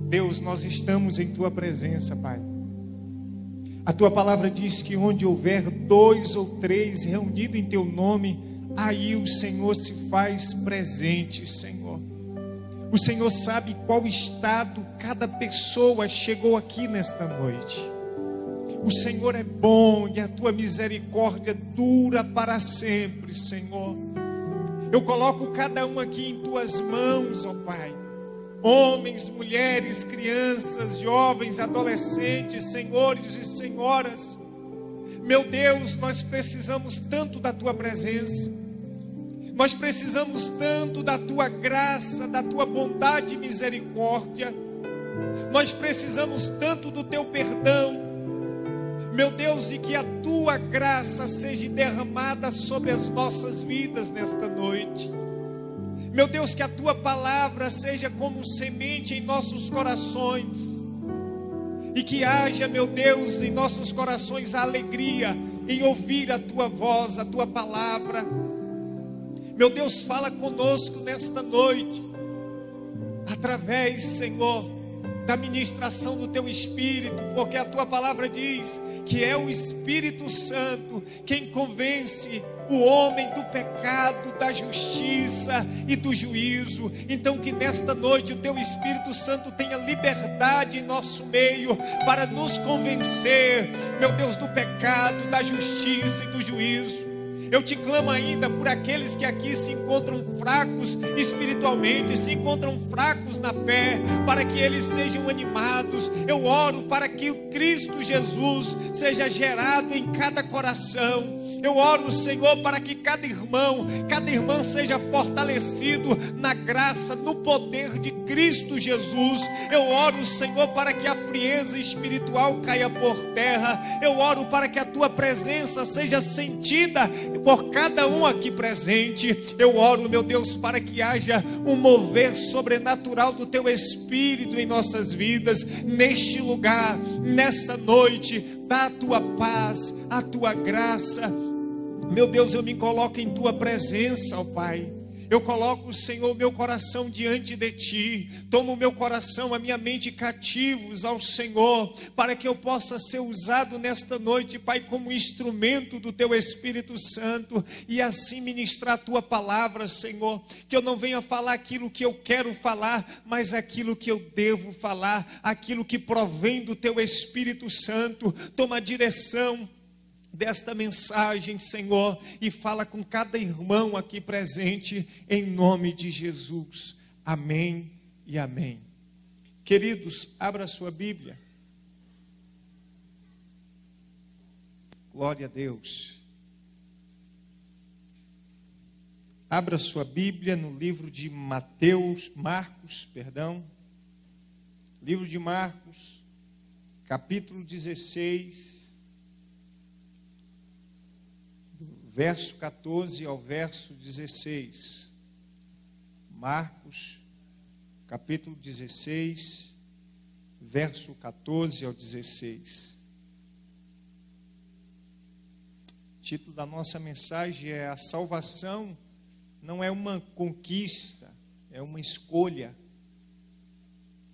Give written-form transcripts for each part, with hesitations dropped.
Deus, nós estamos em Tua presença, Pai. A Tua palavra diz que onde houver 2 ou 3 reunidos em Teu nome, aí o Senhor se faz presente, Senhor. O Senhor sabe qual estado cada pessoa chegou aqui nesta noite. O Senhor é bom e a Tua misericórdia dura para sempre, Senhor. Eu coloco cada um aqui em Tuas mãos, ó Pai. Homens, mulheres, crianças, jovens, adolescentes, senhores e senhoras. Meu Deus, nós precisamos tanto da Tua presença. Nós precisamos tanto da Tua graça, da Tua bondade e misericórdia. Nós precisamos tanto do Teu perdão. Meu Deus, e que a Tua graça seja derramada sobre as nossas vidas nesta noite. Meu Deus, que a Tua palavra seja como semente em nossos corações. E que haja, meu Deus, em nossos corações a alegria em ouvir a Tua voz, a Tua palavra. Meu Deus, fala conosco nesta noite, através, Senhor, da ministração do Teu Espírito, porque a Tua palavra diz que é o Espírito Santo quem convence o homem do pecado, da justiça e do juízo. Então que nesta noite o Teu Espírito Santo tenha liberdade em nosso meio para nos convencer, meu Deus, do pecado, da justiça e do juízo. Eu te clamo ainda por aqueles que aqui se encontram fracos espiritualmente, se encontram fracos na fé, para que eles sejam animados. Eu oro para que o Cristo Jesus seja gerado em cada coração. Eu oro, Senhor, para que cada irmã seja fortalecido na graça, no poder de Cristo Jesus. Eu oro, Senhor, para que a frieza espiritual caia por terra. Eu oro para que a Tua presença seja sentida por cada um aqui presente. Eu oro, meu Deus, para que haja um mover sobrenatural do Teu Espírito em nossas vidas, neste lugar, nessa noite. Dá a Tua paz, a Tua graça. Meu Deus, eu me coloco em Tua presença, ó Pai. Eu coloco, Senhor, meu coração diante de Ti. Tomo o meu coração, a minha mente cativos ao Senhor, para que eu possa ser usado nesta noite, Pai, como instrumento do Teu Espírito Santo, e assim ministrar a Tua palavra, Senhor. Que eu não venha falar aquilo que eu quero falar, mas aquilo que eu devo falar, aquilo que provém do Teu Espírito Santo. Toma a direção desta mensagem, Senhor, e fala com cada irmão aqui presente, em nome de Jesus. Amém e amém. Queridos, abra a sua Bíblia. Glória a Deus. Abra a sua Bíblia no livro de Marcos, livro de Marcos, capítulo 16, verso 14 ao verso 16. Marcos, capítulo 16, verso 14 ao 16. O título da nossa mensagem é: a salvação não é uma conquista, é uma escolha.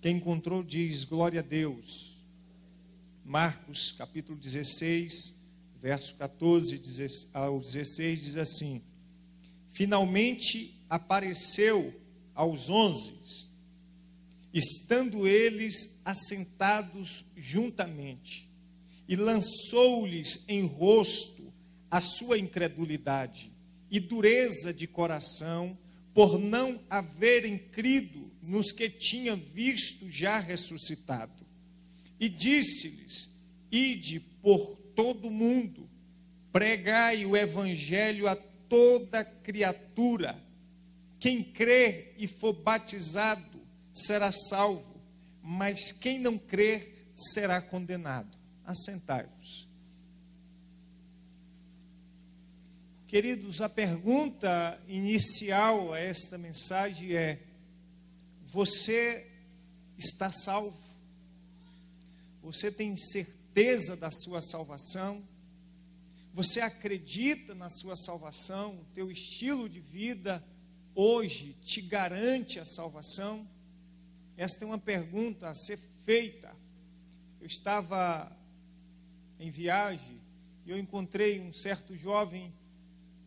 Quem encontrou diz glória a Deus. Marcos, capítulo 16, verso 14 ao 16 diz assim: finalmente apareceu aos 11, estando eles assentados juntamente, e lançou-lhes em rosto a sua incredulidade e dureza de coração, por não haverem crido nos que tinham visto já ressuscitado. E disse-lhes: ide por todo mundo, pregai o evangelho a toda criatura. Quem crer e for batizado será salvo, mas quem não crer será condenado. Assentai-vos. Queridos, a pergunta inicial a esta mensagem é: você está salvo? Você tem certeza da sua salvação? Você acredita na sua salvação? O teu estilo de vida hoje te garante a salvação? esta é uma pergunta a ser feita. Eu estava em viagem e eu encontrei um certo jovem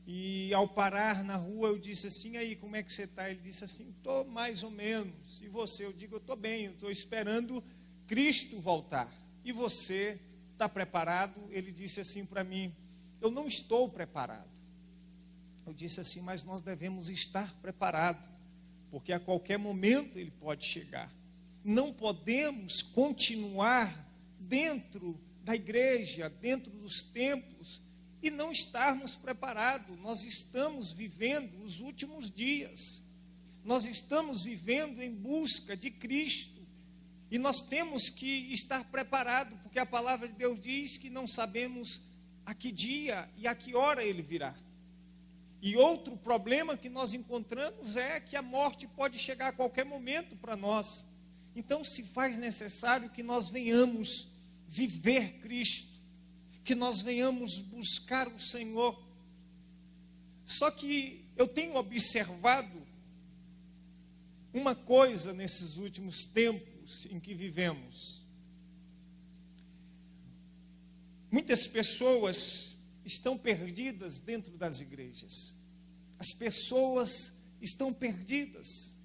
e ao parar na rua eu disse assim: "E aí, como é que você está?" Ele disse assim: "Estou mais ou menos." "E você?" Eu digo: "Eu estou bem, eu estou esperando Cristo voltar." "E você está preparado?" Ele disse assim para mim: "Eu não estou preparado." Eu disse assim: "Mas nós devemos estar preparados, porque a qualquer momento ele pode chegar. Não podemos continuar dentro da igreja, dentro dos templos, e não estarmos preparados. Nós estamos vivendo os últimos dias. Nós estamos vivendo em busca de Cristo. E nós temos que estar preparados, porque a palavra de Deus diz que não sabemos a que dia e a que hora ele virá. E outro problema que nós encontramos é que a morte pode chegar a qualquer momento para nós. Então se faz necessário que nós venhamos viver Cristo, que nós venhamos buscar o Senhor. Só que eu tenho observado uma coisa nesses últimos tempos em que vivemos. Muitas pessoas estão perdidas dentro das igrejas. As pessoas estão perdidas.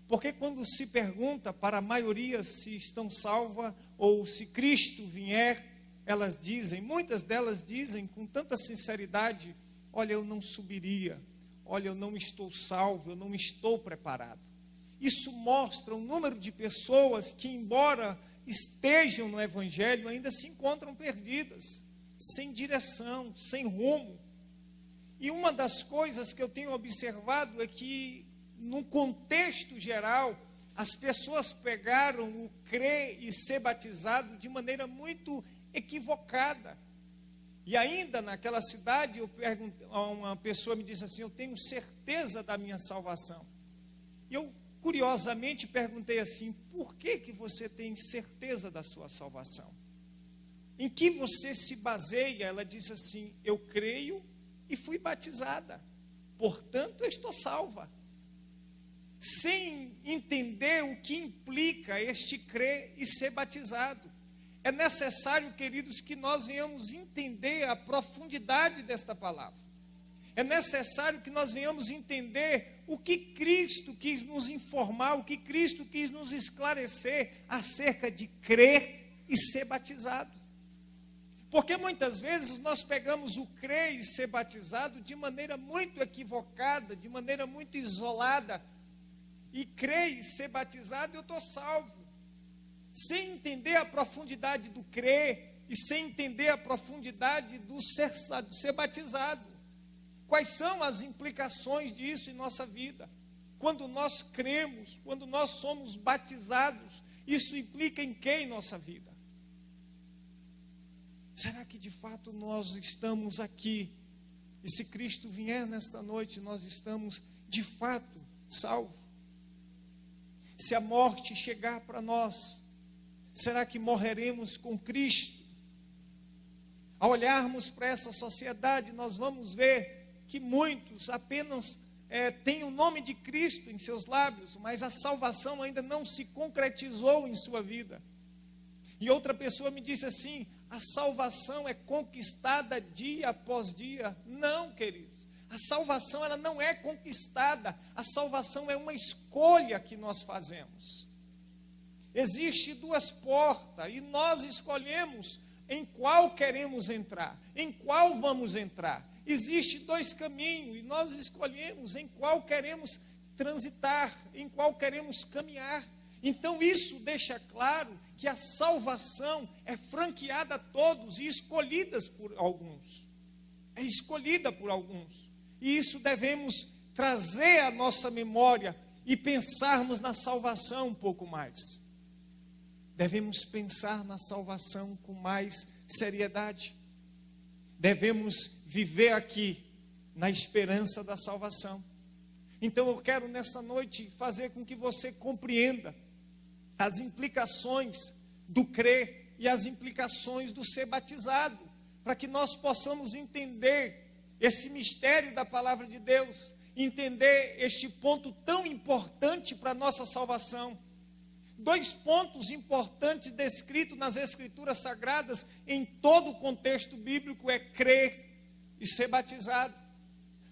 Porque quando se pergunta para a maioria se estão salvas ou se Cristo vier, elas dizem, muitas delas dizem com tanta sinceridade: "Olha, eu não subiria. Olha, eu não estou salvo, eu não estou preparado." Isso mostra o número de pessoas que, embora estejam no Evangelho, ainda se encontram perdidas, sem direção, sem rumo. E uma das coisas que eu tenho observado é que, no contexto geral, as pessoas pegaram o crer e ser batizado de maneira muito equivocada. E ainda naquela cidade, uma pessoa me disse assim: "Eu tenho certeza da minha salvação." E eu, curiosamente, perguntei assim: "Por que você tem certeza da sua salvação? Em que você se baseia?" Ela disse assim: "Eu creio e fui batizada, portanto eu estou salva." Sem entender o que implica este crer e ser batizado. É necessário, queridos, que nós venhamos entender a profundidade desta palavra. É necessário que nós venhamos entender o que Cristo quis nos informar, o que Cristo quis nos esclarecer acerca de crer e ser batizado. Porque muitas vezes nós pegamos o crer e ser batizado de maneira muito equivocada, de maneira muito isolada. E crer e ser batizado, eu estou salvo. Sem entender a profundidade do crer e sem entender a profundidade do ser batizado. Quais são as implicações disso em nossa vida? Quando nós cremos, quando nós somos batizados, isso implica em quê em nossa vida? Será que de fato nós estamos aqui? E se Cristo vier nesta noite, nós estamos de fato salvos? Se a morte chegar para nós, será que morreremos com Cristo? Ao olharmos para essa sociedade, nós vamos ver que muitos apenas têm o nome de Cristo em seus lábios, mas a salvação ainda não se concretizou em sua vida. E outra pessoa me disse assim: "A salvação é conquistada dia após dia." Não, queridos. A salvação, ela não é conquistada. A salvação é uma escolha que nós fazemos. Existem duas portas e nós escolhemos em qual queremos entrar, em qual vamos entrar. Existem dois caminhos e nós escolhemos em qual queremos transitar, em qual queremos caminhar. Então isso deixa claro que a salvação é franqueada a todos e escolhidas por alguns. É escolhida por alguns. E isso devemos trazer à nossa memória e pensarmos na salvação um pouco mais. Devemos pensar na salvação com mais seriedade. Devemos viver aqui na esperança da salvação. Então eu quero nessa noite fazer com que você compreenda as implicações do crer e as implicações do ser batizado, para que nós possamos entender esse mistério da palavra de Deus, entender este ponto tão importante para a nossa salvação. Dois pontos importantes descritos nas Escrituras Sagradas, em todo o contexto bíblico, é crer e ser batizado.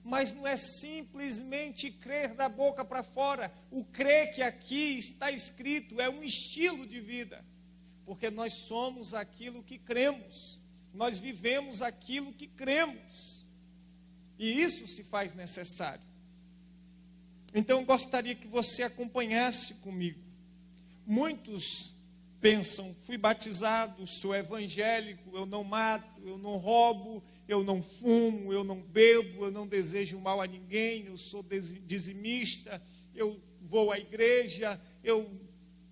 Mas não é simplesmente crer da boca para fora. O crer que aqui está escrito é um estilo de vida. Porque nós somos aquilo que cremos. Nós vivemos aquilo que cremos. E isso se faz necessário. Então eu gostaria que você acompanhasse comigo. Muitos pensam, fui batizado, sou evangélico, eu não mato, eu não roubo, eu não fumo, eu não bebo, eu não desejo mal a ninguém, eu sou dizimista, eu vou à igreja, eu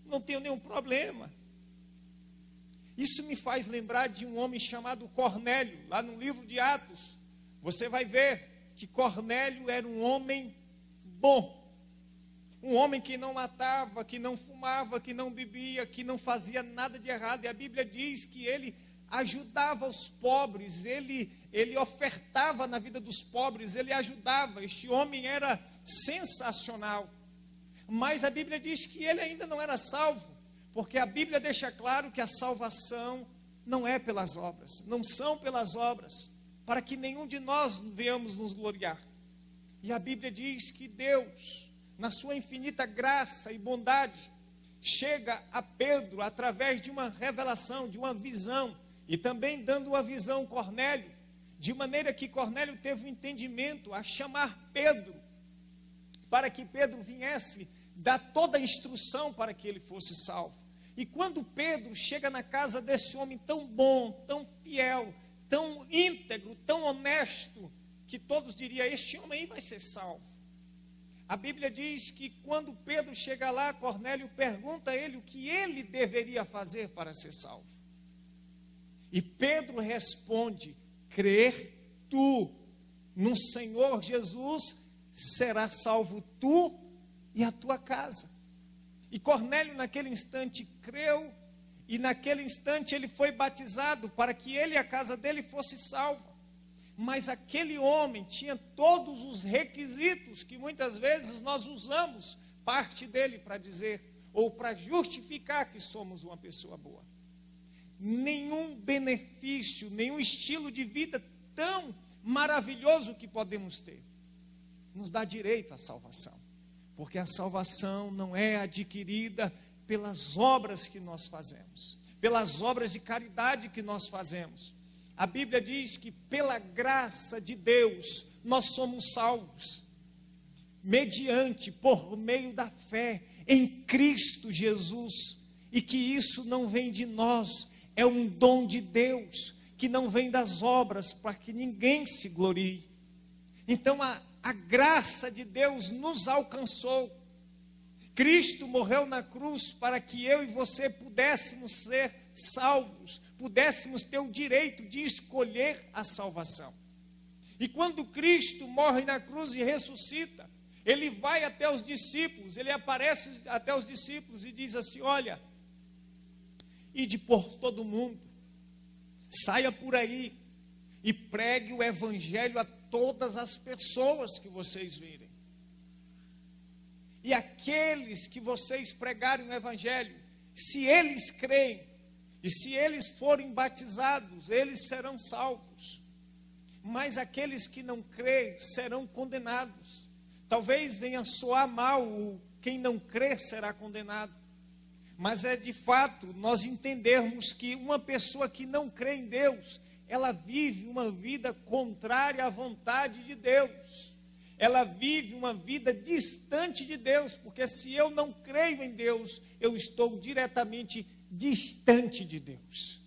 não tenho nenhum problema. Isso me faz lembrar de um homem chamado Cornélio, lá no livro de Atos. Você vai ver que Cornélio era um homem bom. Um homem que não matava, que não fumava, que não bebia, que não fazia nada de errado. E a Bíblia diz que ele ajudava os pobres, ele ofertava na vida dos pobres, ele ajudava. Este homem era sensacional. Mas a Bíblia diz que ele ainda não era salvo, porque a Bíblia deixa claro que a salvação não é pelas obras, não são pelas obras, para que nenhum de nós venhamos nos gloriar. E a Bíblia diz que Deus, na sua infinita graça e bondade, chega a Pedro através de uma revelação, de uma visão, e também dando uma visão a Cornélio, de maneira que Cornélio teve um entendimento a chamar Pedro, para que Pedro viesse dar toda a instrução para que ele fosse salvo. E quando Pedro chega na casa desse homem tão bom, tão fiel, tão íntegro, tão honesto, que todos diriam, este homem aí vai ser salvo. A Bíblia diz que quando Pedro chega lá, Cornélio pergunta a ele o que ele deveria fazer para ser salvo. E Pedro responde, crer tu no Senhor Jesus, será salvo tu e a tua casa. E Cornélio naquele instante creu, e naquele instante ele foi batizado para que ele e a casa dele fosse salvo. Mas aquele homem tinha todos os requisitos que muitas vezes nós usamos parte dele para dizer, ou para justificar que somos uma pessoa boa. Nenhum benefício, nenhum estilo de vida tão maravilhoso que podemos ter nos dá direito à salvação. Porque a salvação não é adquirida pelas obras que nós fazemos, pelas obras de caridade que nós fazemos. A Bíblia diz que pela graça de Deus nós somos salvos, mediante, por meio da fé em Cristo Jesus, e que isso não vem de nós, é um dom de Deus, que não vem das obras, para que ninguém se glorie. Então a graça de Deus nos alcançou. Cristo morreu na cruz para que eu e você pudéssemos ser salvos, pudéssemos ter o direito de escolher a salvação. E quando Cristo morre na cruz e ressuscita, ele vai até os discípulos, ele aparece até os discípulos e diz assim, olha, ide por todo mundo, saia por aí e pregue o evangelho a todas as pessoas que vocês virem. E aqueles que vocês pregarem o evangelho, se eles creem, e se eles forem batizados, eles serão salvos. Mas aqueles que não creem serão condenados. Talvez venha soar mal, quem não crer será condenado. Mas é de fato nós entendermos que uma pessoa que não crê em Deus, ela vive uma vida contrária à vontade de Deus. Ela vive uma vida distante de Deus, porque se eu não creio em Deus, eu estou diretamente distante de Deus.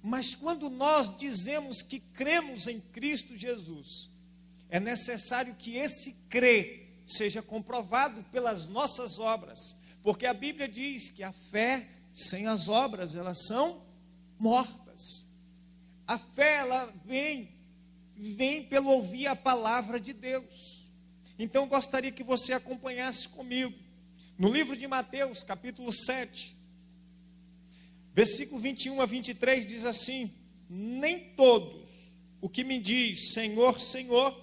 Mas quando nós dizemos que cremos em Cristo Jesus, é necessário que esse crer seja comprovado pelas nossas obras, porque a Bíblia diz que a fé sem as obras, elas são mortas. A fé, ela vem pelo ouvir a palavra de Deus. Então eu gostaria que você acompanhasse comigo no livro de Mateus, capítulo 7, versículo 21 a 23, diz assim: nem todos o que me diz Senhor, Senhor,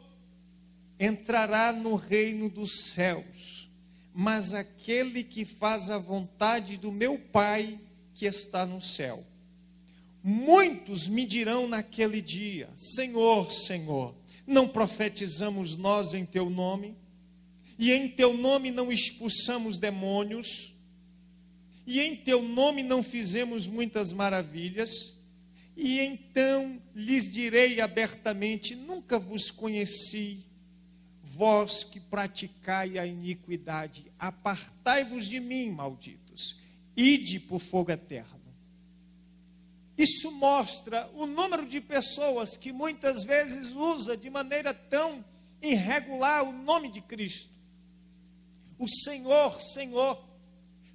entrará no reino dos céus, mas aquele que faz a vontade do meu Pai que está no céu. Muitos me dirão naquele dia: Senhor, Senhor, não profetizamos nós em teu nome? E em teu nome não expulsamos demônios? E em teu nome não fizemos muitas maravilhas? E então lhes direi abertamente: nunca vos conheci, vós que praticai a iniquidade, apartai-vos de mim, malditos, ide por fogo eterno. Isso mostra o número de pessoas que muitas vezes usa de maneira tão irregular o nome de Cristo. O Senhor, Senhor.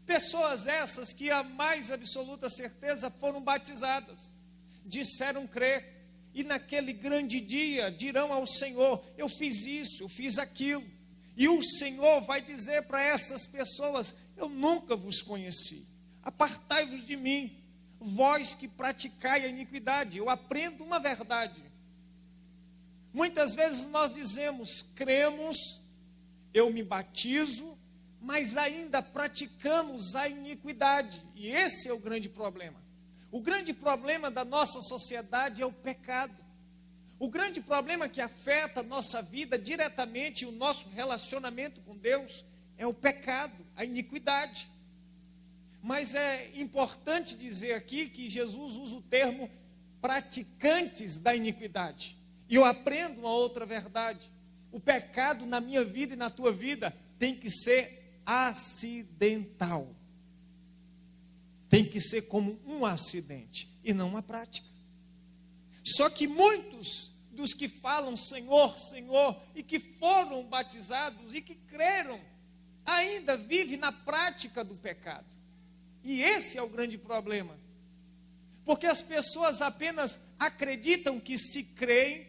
Pessoas essas que a mais absoluta certeza foram batizadas, disseram crer, e naquele grande dia dirão ao Senhor: eu fiz isso, eu fiz aquilo. E o Senhor vai dizer para essas pessoas: eu nunca vos conheci, apartai-vos de mim, vós que praticai a iniquidade. Eu aprendo uma verdade. Muitas vezes nós dizemos, cremos, eu me batizo, mas ainda praticamos a iniquidade. E esse é o grande problema. O grande problema da nossa sociedade é o pecado. O grande problema que afeta a nossa vida diretamente, o nosso relacionamento com Deus, é o pecado, a iniquidade. Mas é importante dizer aqui que Jesus usa o termo praticantes da iniquidade. E eu aprendo uma outra verdade. O pecado na minha vida e na tua vida tem que ser acidental. Tem que ser como um acidente e não uma prática. Só que muitos dos que falam Senhor, Senhor, e que foram batizados e que creram, ainda vivem na prática do pecado. E esse é o grande problema. Porque as pessoas apenas acreditam que se creem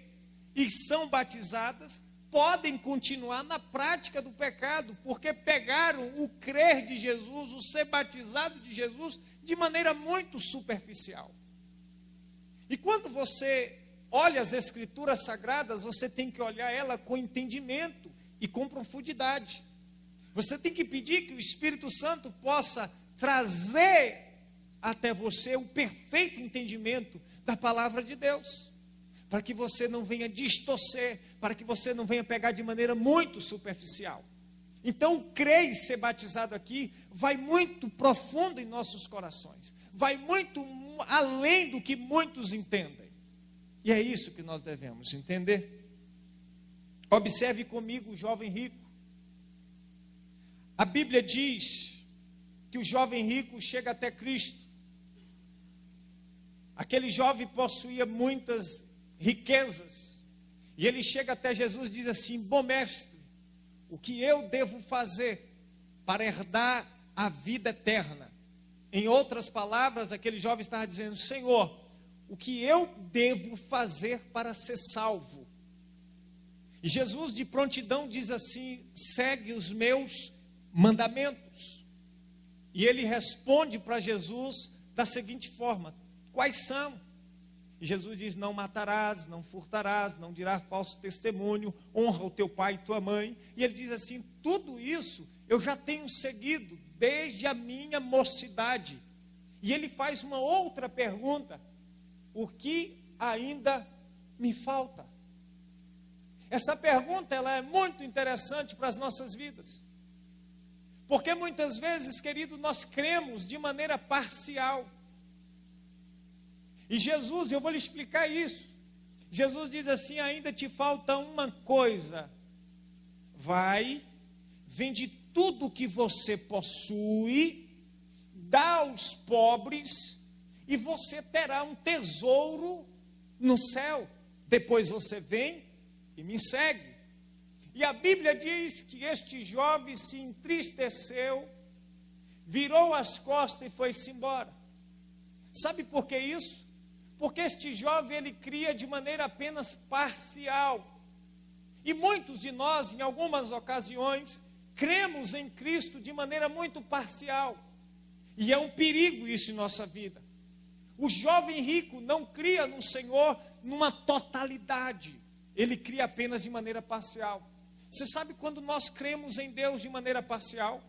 e são batizadas, podem continuar na prática do pecado, porque pegaram o crer de Jesus, o ser batizado de Jesus, de maneira muito superficial. E quando você olha as Escrituras Sagradas, você tem que olhar ela com entendimento e com profundidade. Você tem que pedir que o Espírito Santo possa trazer até você o perfeito entendimento da palavra de Deus, para que você não venha distorcer, para que você não venha pegar de maneira muito superficial. Então, crer e ser batizado aqui vai muito profundo em nossos corações, vai muito além do que muitos entendem. E é isso que nós devemos entender. Observe comigo o jovem rico. A Bíblia diz que o jovem rico chega até Cristo. Aquele jovem possuía muitas riquezas, e ele chega até Jesus e diz assim: bom mestre, o que eu devo fazer para herdar a vida eterna? Em outras palavras, aquele jovem estava dizendo: Senhor, o que eu devo fazer para ser salvo? E Jesus de prontidão diz assim: segue os meus mandamentos. E ele responde para Jesus da seguinte forma: quais são? E Jesus diz: não matarás, não furtarás, não dirás falso testemunho, honra o teu pai e tua mãe. E ele diz assim: tudo isso eu já tenho seguido desde a minha mocidade. E ele faz uma outra pergunta: o que ainda me falta? Essa pergunta ela é muito interessante para as nossas vidas. Porque muitas vezes, querido, nós cremos de maneira parcial. E Jesus, eu vou lhe explicar isso. Jesus diz assim: ainda te falta uma coisa. Vai, vende tudo o que você possui, dá aos pobres, e você terá um tesouro no céu. Depois você vem e me segue. E a Bíblia diz que este jovem se entristeceu, virou as costas e foi-se embora. Sabe por que isso? Porque este jovem, ele cria de maneira apenas parcial. E muitos de nós, em algumas ocasiões, cremos em Cristo de maneira muito parcial. E é um perigo isso em nossa vida. O jovem rico não cria no Senhor numa totalidade. Ele cria apenas de maneira parcial. Você sabe quando nós cremos em Deus de maneira parcial?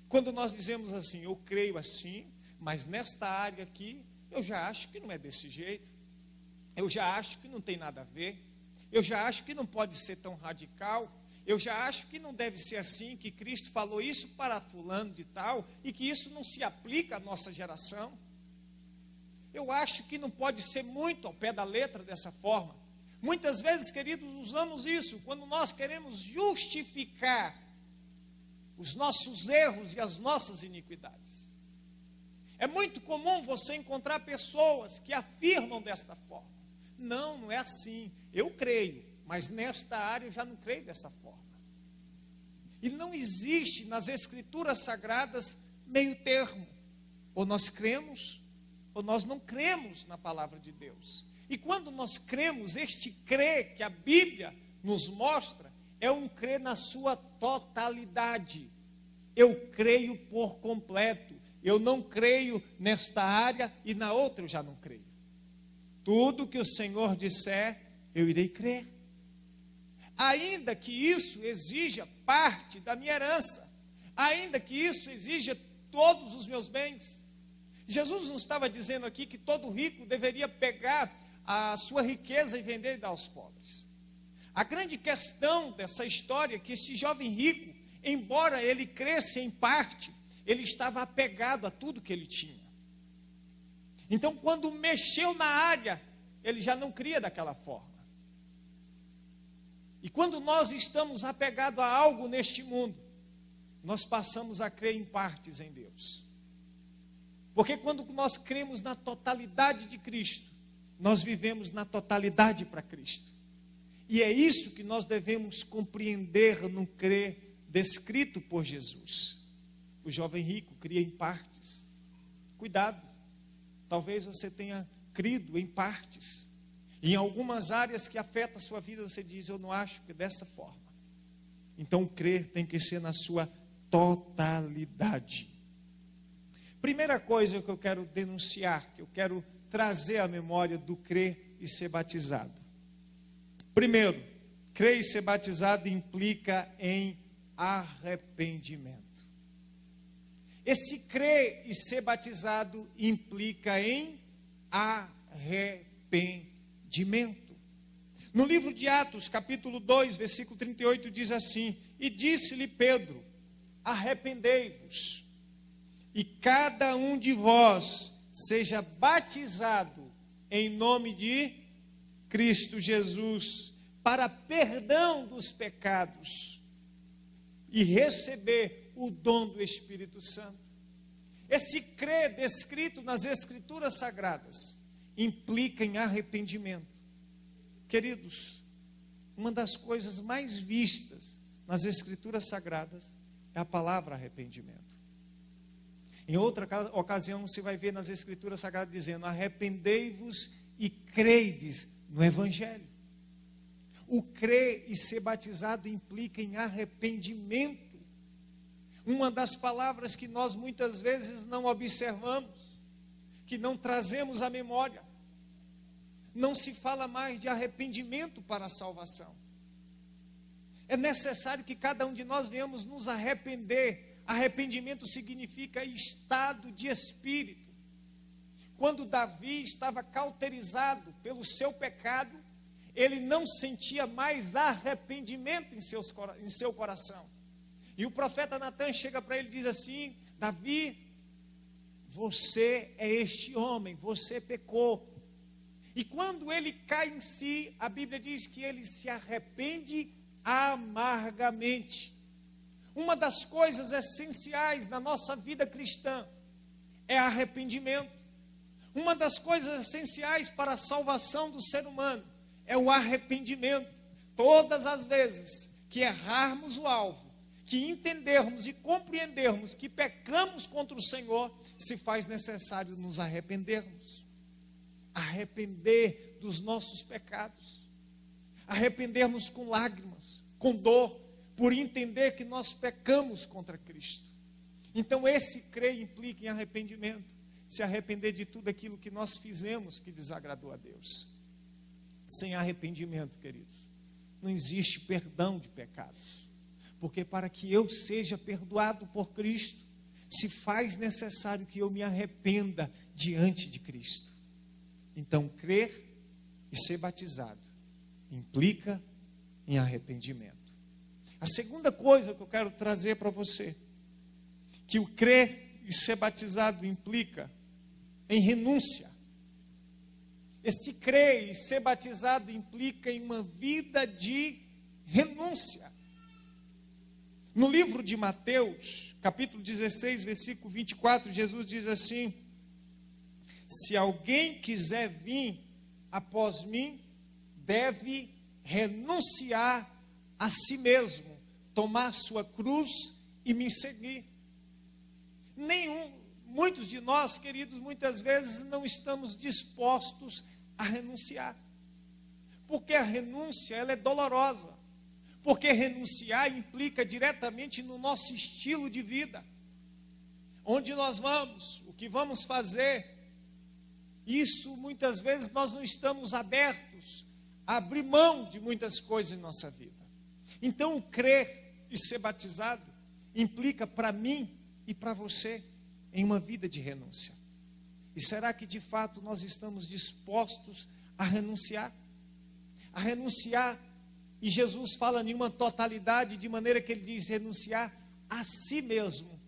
Quando nós dizemos assim, eu creio assim, mas nesta área aqui, eu já acho que não é desse jeito. Eu já acho que não tem nada a ver. Eu já acho que não pode ser tão radical. Eu já acho que não deve ser assim, que Cristo falou isso para fulano de tal, e que isso não se aplica à nossa geração. Eu acho que não pode ser muito ao pé da letra dessa forma. Muitas vezes, queridos, usamos isso quando nós queremos justificar os nossos erros e as nossas iniquidades. É muito comum você encontrar pessoas que afirmam desta forma. Não, não é assim. Eu creio, mas nesta área eu já não creio dessa forma. E não existe nas Escrituras Sagradas meio termo. Ou nós cremos, ou nós não cremos na palavra de Deus. E quando nós cremos, este crer que a Bíblia nos mostra, é um crer na sua totalidade. Eu creio por completo. Eu não creio nesta área e na outra eu já não creio. Tudo que o Senhor disser, eu irei crer. Ainda que isso exija parte da minha herança, ainda que isso exija todos os meus bens. Jesus não estava dizendo aqui que todo rico deveria pegar a sua riqueza e vender e dar aos pobres. A grande questão dessa história é que este jovem rico, embora ele cresça em parte, ele estava apegado a tudo que ele tinha. Então, quando mexeu na área, ele já não cria daquela forma. E quando nós estamos apegados a algo neste mundo, nós passamos a crer em partes em Deus. Porque quando nós cremos na totalidade de Cristo, nós vivemos na totalidade para Cristo. E é isso que nós devemos compreender no crer descrito por Jesus. O jovem rico cria em partes. Cuidado, talvez você tenha crido em partes. Em algumas áreas que afetam a sua vida, você diz, eu não acho que é dessa forma. Então, crer tem que ser na sua totalidade. Primeira coisa que eu quero denunciar, que eu quero trazer à memória do crer e ser batizado. Primeiro, crer e ser batizado implica em arrependimento. Esse crer e ser batizado implica em arrependimento. No livro de Atos, capítulo 2, versículo 38, diz assim: e disse-lhe Pedro, arrependei-vos, e cada um de vós seja batizado em nome de Cristo Jesus, para perdão dos pecados, e receber o dom do Espírito Santo. Esse crer descrito nas Escrituras Sagradas implica em arrependimento. Queridos, uma das coisas mais vistas nas Escrituras Sagradas é a palavra arrependimento. Em outra ocasião você vai ver nas Escrituras Sagradas dizendo, arrependei-vos e creides no Evangelho. O crer e ser batizado implica em arrependimento. Uma das palavras que nós muitas vezes não observamos, que não trazemos à memória, não se fala mais de arrependimento para a salvação. É necessário que cada um de nós venhamos nos arrepender. Arrependimento significa estado de espírito. Quando Davi estava cauterizado pelo seu pecado, ele não sentia mais arrependimento em seu coração. E o profeta Natan chega para ele e diz assim, Davi, você é este homem, você pecou. E quando ele cai em si, a Bíblia diz que ele se arrepende amargamente. Uma das coisas essenciais na nossa vida cristã é arrependimento. Uma das coisas essenciais para a salvação do ser humano é o arrependimento. Todas as vezes que errarmos o alvo, que entendermos e compreendermos que pecamos contra o Senhor, se faz necessário nos arrependermos. Arrepender dos nossos pecados. Arrependermos com lágrimas, com dor, por entender que nós pecamos contra Cristo. Então esse crer implica em arrependimento. Se arrepender de tudo aquilo que nós fizemos que desagradou a Deus. Sem arrependimento, queridos, não existe perdão de pecados. Porque para que eu seja perdoado por Cristo, se faz necessário que eu me arrependa diante de Cristo. Então, crer e ser batizado implica em arrependimento. A segunda coisa que eu quero trazer para você, que o crer e ser batizado implica em renúncia. Esse crer e ser batizado implica em uma vida de renúncia. No livro de Mateus, capítulo 16, versículo 24, Jesus diz assim: se alguém quiser vir após mim, deve renunciar a si mesmo, tomar sua cruz e me seguir. Muitos de nós, queridos, muitas vezes não estamos dispostos a renunciar. Porque a renúncia, ela é dolorosa. Porque renunciar implica diretamente no nosso estilo de vida. Onde nós vamos, o que vamos fazer. Isso, muitas vezes, nós não estamos abertos a abrir mão de muitas coisas em nossa vida. Então, crer e ser batizado implica para mim e para você em uma vida de renúncia. E será que de fato nós estamos dispostos a renunciar? A renunciar, e Jesus fala em uma totalidade, de maneira que ele diz renunciar a si mesmo.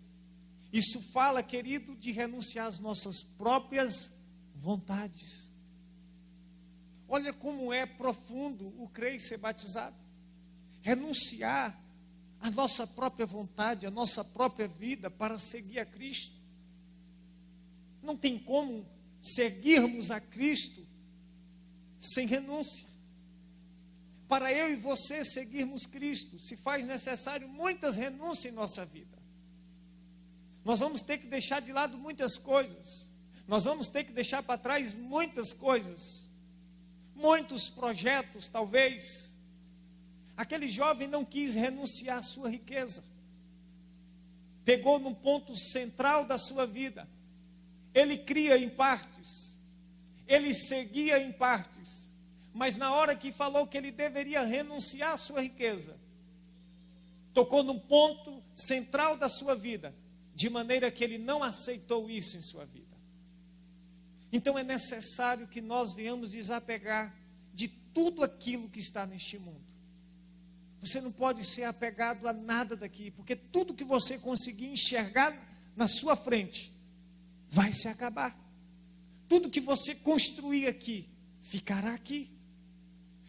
Isso fala, querido, de renunciar às nossas próprias vontades. Olha como é profundo o crer e ser batizado. Renunciar à nossa própria vontade, à nossa própria vida para seguir a Cristo. Não tem como seguirmos a Cristo sem renúncia. Para eu e você seguirmos Cristo, se faz necessário muitas renúncias em nossa vida. Nós vamos ter que deixar de lado muitas coisas. Nós vamos ter que deixar para trás muitas coisas. Muitos projetos, talvez. Aquele jovem não quis renunciar à sua riqueza. Pegou no ponto central da sua vida. Ele cria em partes. Ele seguia em partes. Mas na hora que falou que ele deveria renunciar à sua riqueza, tocou no ponto central da sua vida, de maneira que ele não aceitou isso em sua vida. Então é necessário que nós venhamos desapegar de tudo aquilo que está neste mundo. Você não pode ser apegado a nada daqui, porque tudo que você conseguir enxergar na sua frente vai se acabar. Tudo que você construir aqui ficará aqui.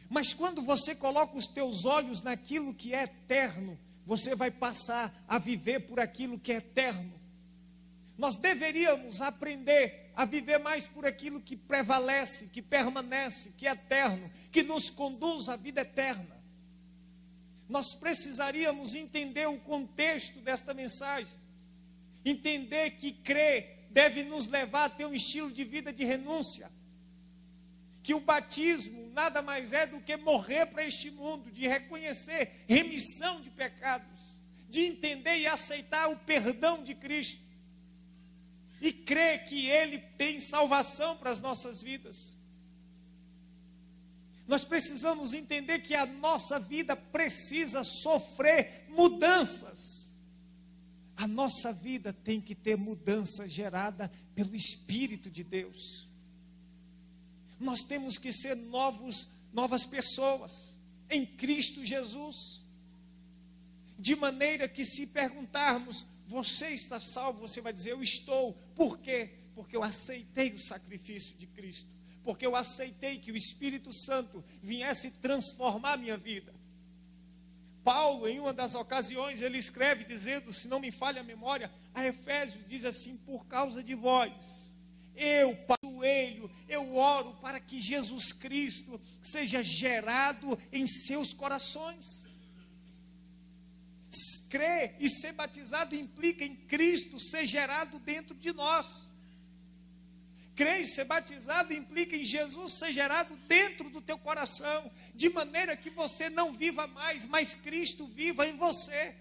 Mas quando você coloca os teus olhos naquilo que é eterno, você vai passar a viver por aquilo que é eterno. Nós deveríamos aprender a viver mais por aquilo que prevalece, que permanece, que é eterno, que nos conduz à vida eterna. Nós precisaríamos entender o contexto desta mensagem. Entender que crer deve nos levar a ter um estilo de vida de renúncia. Que o batismo nada mais é do que morrer para este mundo, de reconhecer remissão de pecados, de entender e aceitar o perdão de Cristo, e crer que Ele tem salvação para as nossas vidas. Nós precisamos entender que a nossa vida precisa sofrer mudanças. A nossa vida tem que ter mudança gerada pelo Espírito de Deus. Nós temos que ser novas pessoas em Cristo Jesus. De maneira que se perguntarmos, você está salvo? Você vai dizer, eu estou. Por quê? Porque eu aceitei o sacrifício de Cristo. Porque eu aceitei que o Espírito Santo viesse transformar a minha vida. Paulo, em uma das ocasiões, ele escreve dizendo, se não me falha a memória, a Efésios diz assim, por causa de vós, eu oro para que Jesus Cristo seja gerado em seus corações. Crer e ser batizado implica em Cristo ser gerado dentro de nós. Crer e ser batizado implica em Jesus ser gerado dentro do teu coração, de maneira que você não viva mais, mas Cristo viva em você.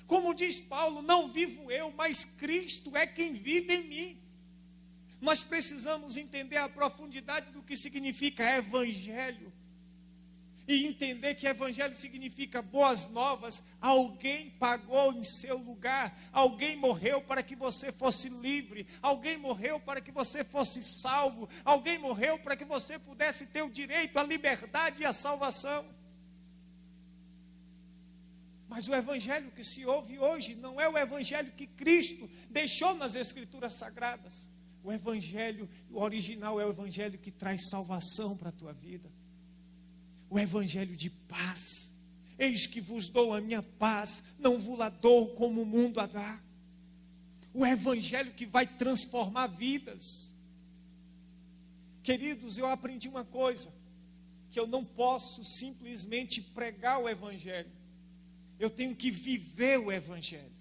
Como diz Paulo, não vivo eu, mas Cristo é quem vive em mim. Nós precisamos entender a profundidade do que significa evangelho. e entender que evangelho significa boas novas. Alguém pagou em seu lugar, alguém morreu para que você fosse livre, alguém morreu para que você fosse salvo, alguém morreu para que você pudesse ter o direito à liberdade e à salvação. Mas o evangelho que se ouve hoje não é o evangelho que Cristo deixou nas Escrituras Sagradas. O evangelho, o original é o evangelho que traz salvação para a tua vida. O evangelho de paz. Eis que vos dou a minha paz, não vos-la dou como o mundo a dá. O evangelho que vai transformar vidas. Queridos, eu aprendi uma coisa, que eu não posso simplesmente pregar o evangelho. Eu tenho que viver o evangelho.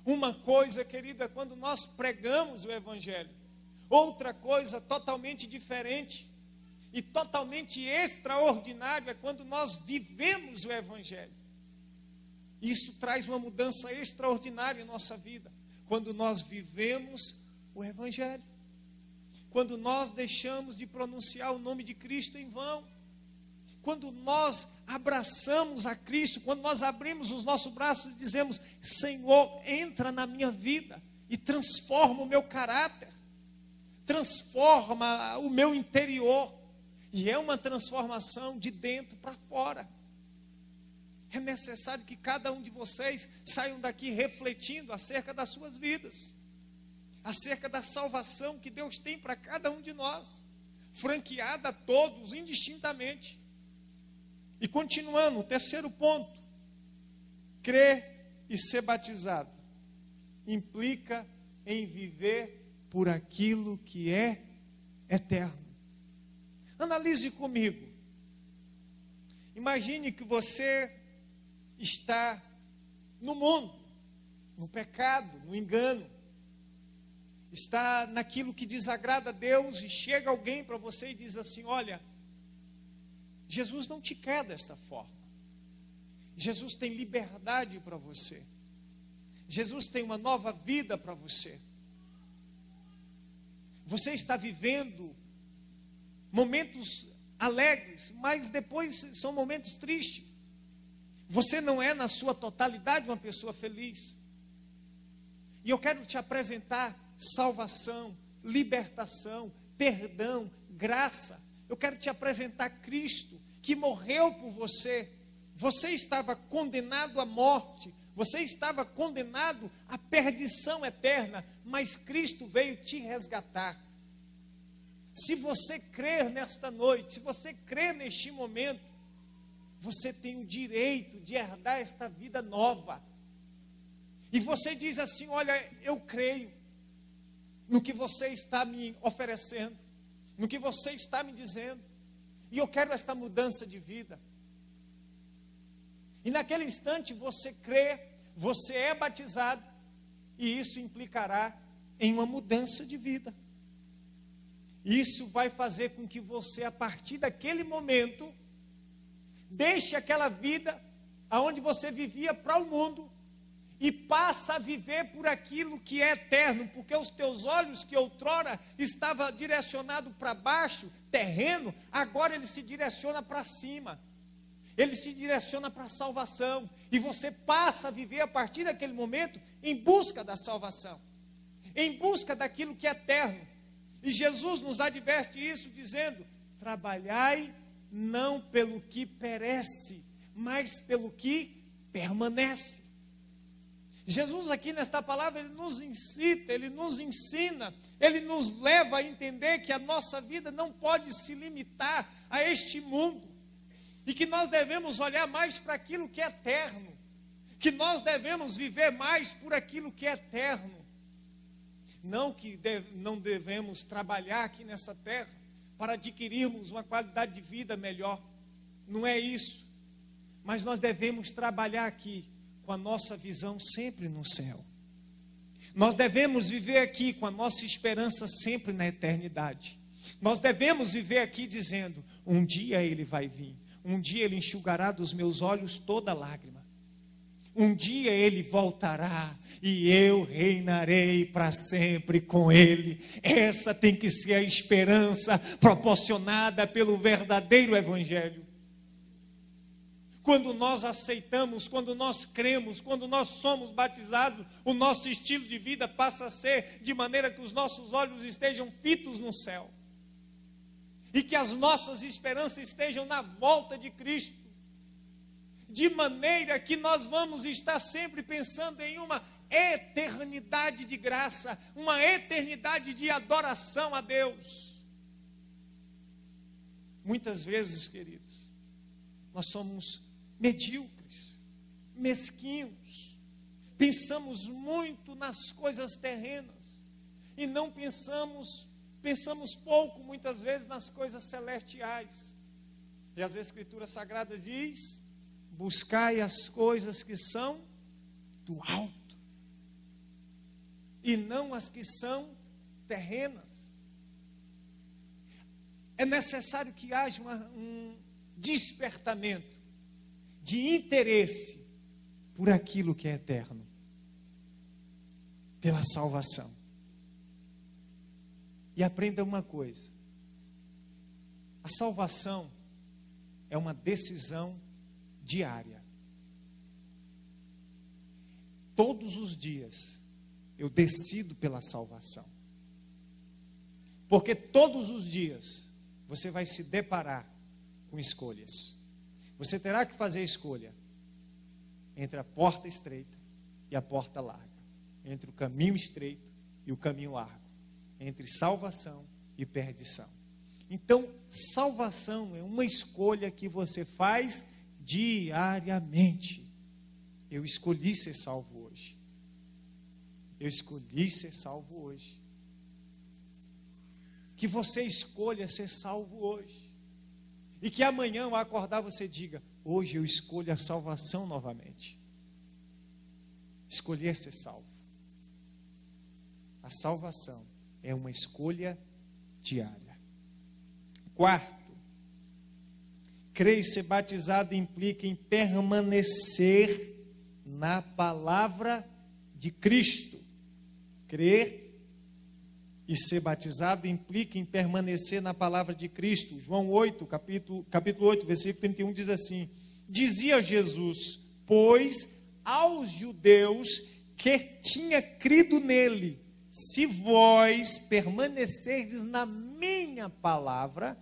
Uma coisa, querida, é quando nós pregamos o evangelho. Outra coisa totalmente diferente e totalmente extraordinário é quando nós vivemos o evangelho. Isso traz uma mudança extraordinária em nossa vida. Quando nós vivemos o evangelho. Quando nós deixamos de pronunciar o nome de Cristo em vão. Quando nós abraçamos a Cristo, quando nós abrimos os nossos braços e dizemos: Senhor, entra na minha vida e transforma o meu caráter, transforma o meu interior. E é uma transformação de dentro para fora. É necessário que cada um de vocês saiam daqui refletindo acerca das suas vidas, acerca da salvação que Deus tem para cada um de nós, franqueada a todos, indistintamente. E continuando, o terceiro ponto, crer e ser batizado implica em viver por aquilo que é eterno. Analise comigo. Imagine que você está no mundo, no pecado, no engano, está naquilo que desagrada a Deus, e chega alguém para você e diz assim: olha, Jesus não te quer desta forma. Jesus tem liberdade para você. Jesus tem uma nova vida para você. Você está vivendo momentos alegres, mas depois são momentos tristes. Você não é na sua totalidade uma pessoa feliz. E eu quero te apresentar salvação, libertação, perdão, graça. Eu quero te apresentar Cristo, que morreu por você. Você estava condenado à morte, você estava condenado à perdição eterna, mas Cristo veio te resgatar. Se você crer nesta noite, se você crer neste momento, você tem o direito de herdar esta vida nova. E você diz assim: olha, eu creio no que você está me oferecendo, no que você está me dizendo, e eu quero esta mudança de vida. E naquele instante você crê, você é batizado, e isso implicará em uma mudança de vida. Isso vai fazer com que você, a partir daquele momento, deixe aquela vida aonde você vivia para o mundo e passa a viver por aquilo que é eterno, porque os teus olhos, que outrora estavam direcionados para baixo, terreno, agora ele se direciona para cima. Ele se direciona para a salvação, e você passa a viver a partir daquele momento em busca da salvação, em busca daquilo que é eterno. E Jesus nos adverte isso dizendo: trabalhai não pelo que perece, mas pelo que permanece. Jesus aqui nesta palavra, ele nos incita, ele nos ensina, ele nos leva a entender que a nossa vida não pode se limitar a este mundo, e que nós devemos olhar mais para aquilo que é eterno, que nós devemos viver mais por aquilo que é eterno. Não que não devemos trabalhar aqui nessa terra para adquirirmos uma qualidade de vida melhor, não é isso, mas nós devemos trabalhar aqui com a nossa visão sempre no céu. Nós devemos viver aqui com a nossa esperança sempre na eternidade. Nós devemos viver aqui dizendo: um dia ele vai vir, um dia ele enxugará dos meus olhos toda lágrima, um dia ele voltará e eu reinarei para sempre com ele. Essa tem que ser a esperança proporcionada pelo verdadeiro evangelho. Quando nós aceitamos, quando nós cremos, quando nós somos batizados, o nosso estilo de vida passa a ser de maneira que os nossos olhos estejam fitos no céu. E que as nossas esperanças estejam na volta de Cristo. De maneira que nós vamos estar sempre pensando em uma eternidade de graça, uma eternidade de adoração a Deus. Muitas vezes, queridos, nós somos medíocres, mesquinhos, pensamos muito nas coisas terrenas e não pensamos pouco muitas vezes nas coisas celestiais. E as Escrituras Sagradas diz: buscai as coisas que são do alto e não as que são terrenas. É necessário que haja um despertamento de interesse por aquilo que é eterno, pela salvação. E aprenda uma coisa: a salvação é uma decisão diária. Todos os dias eu decido pela salvação, porque todos os dias você vai se deparar com escolhas. Você terá que fazer a escolha entre a porta estreita e a porta larga, entre o caminho estreito e o caminho largo, entre salvação e perdição. Então, salvação é uma escolha que você faz diariamente. Eu escolhi ser salvo hoje. Eu escolhi ser salvo hoje. Que você escolha ser salvo hoje. E que amanhã, ao acordar, você diga: hoje eu escolho a salvação novamente. Escolher ser salvo. A salvação é uma escolha diária. Quarto, crer e ser batizado implica em permanecer na palavra de Cristo. Crer e ser batizado implica em permanecer na palavra de Cristo. João 8, capítulo 8, versículo 31 diz assim: dizia Jesus, pois aos judeus que tinha crido nele, se vós permanecerdes na minha palavra,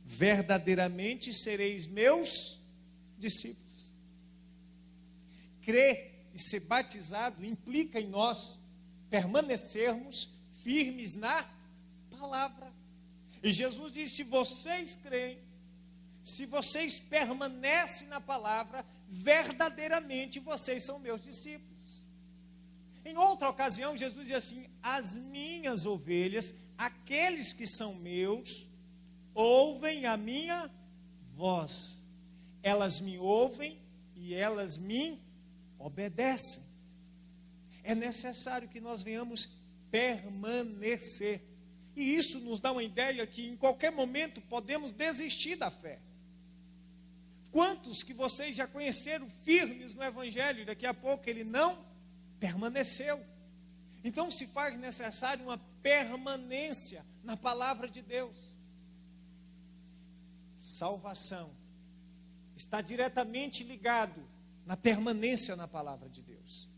verdadeiramente sereis meus discípulos. Crer e ser batizado implica em nós permanecermos firmes na palavra. E Jesus disse: se vocês creem, se vocês permanecem na palavra, verdadeiramente vocês são meus discípulos. Em outra ocasião, Jesus diz assim: as minhas ovelhas, aqueles que são meus, ouvem a minha voz. Elas me ouvem e elas me obedecem. É necessário que nós venhamos permanecer. E isso nos dá uma ideia que em qualquer momento podemos desistir da fé. Quantos que vocês já conheceram firmes no Evangelho e daqui a pouco ele não permaneceu? Então se faz necessário uma permanência na palavra de Deus. Salvação está diretamente ligado na permanência na palavra de Deus.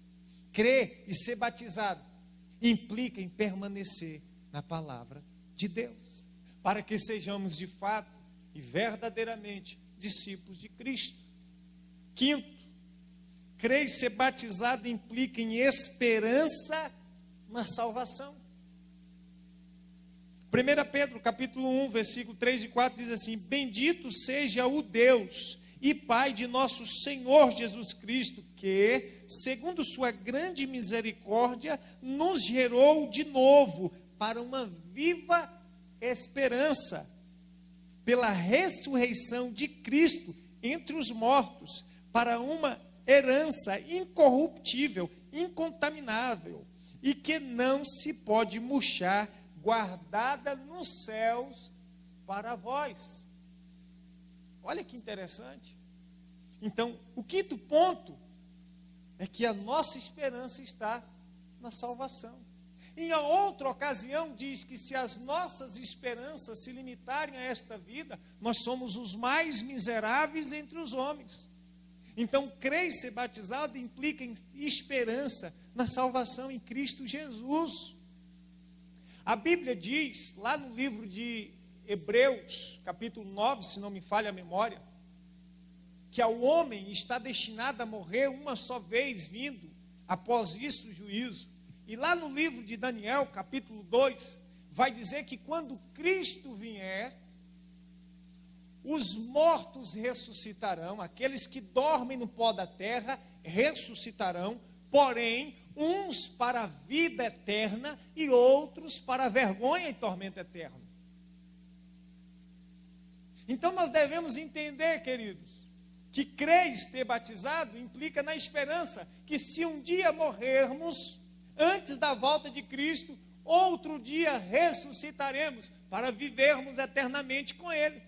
Crer e ser batizado implica em permanecer na palavra de Deus, para que sejamos de fato e verdadeiramente discípulos de Cristo. Quinto, crer e ser batizado implica em esperança na salvação. 1 Pedro capítulo 1, versículo 3 e 4 diz assim: bendito seja o Deus e Pai de nosso Senhor Jesus Cristo, que, segundo sua grande misericórdia, nos gerou de novo para uma viva esperança, pela ressurreição de Cristo entre os mortos, para uma herança incorruptível, incontaminável, e que não se pode murchar, guardada nos céus para vós. Olha que interessante. Então, o quinto ponto é que a nossa esperança está na salvação. Em outra ocasião diz que se as nossas esperanças se limitarem a esta vida, nós somos os mais miseráveis entre os homens. Então, crer e ser batizado implica em esperança na salvação em Cristo Jesus. A Bíblia diz, lá no livro de Hebreus, capítulo 9, se não me falha a memória, que ao homem está destinado a morrer uma só vez, vindo após isso o juízo. E lá no livro de Daniel, capítulo 2, vai dizer que quando Cristo vier, os mortos ressuscitarão, aqueles que dormem no pó da terra ressuscitarão, porém, uns para a vida eterna e outros para a vergonha e tormento eterno. Então nós devemos entender, queridos, que crer e ser batizado implica na esperança que se um dia morrermos, antes da volta de Cristo, outro dia ressuscitaremos para vivermos eternamente com Ele.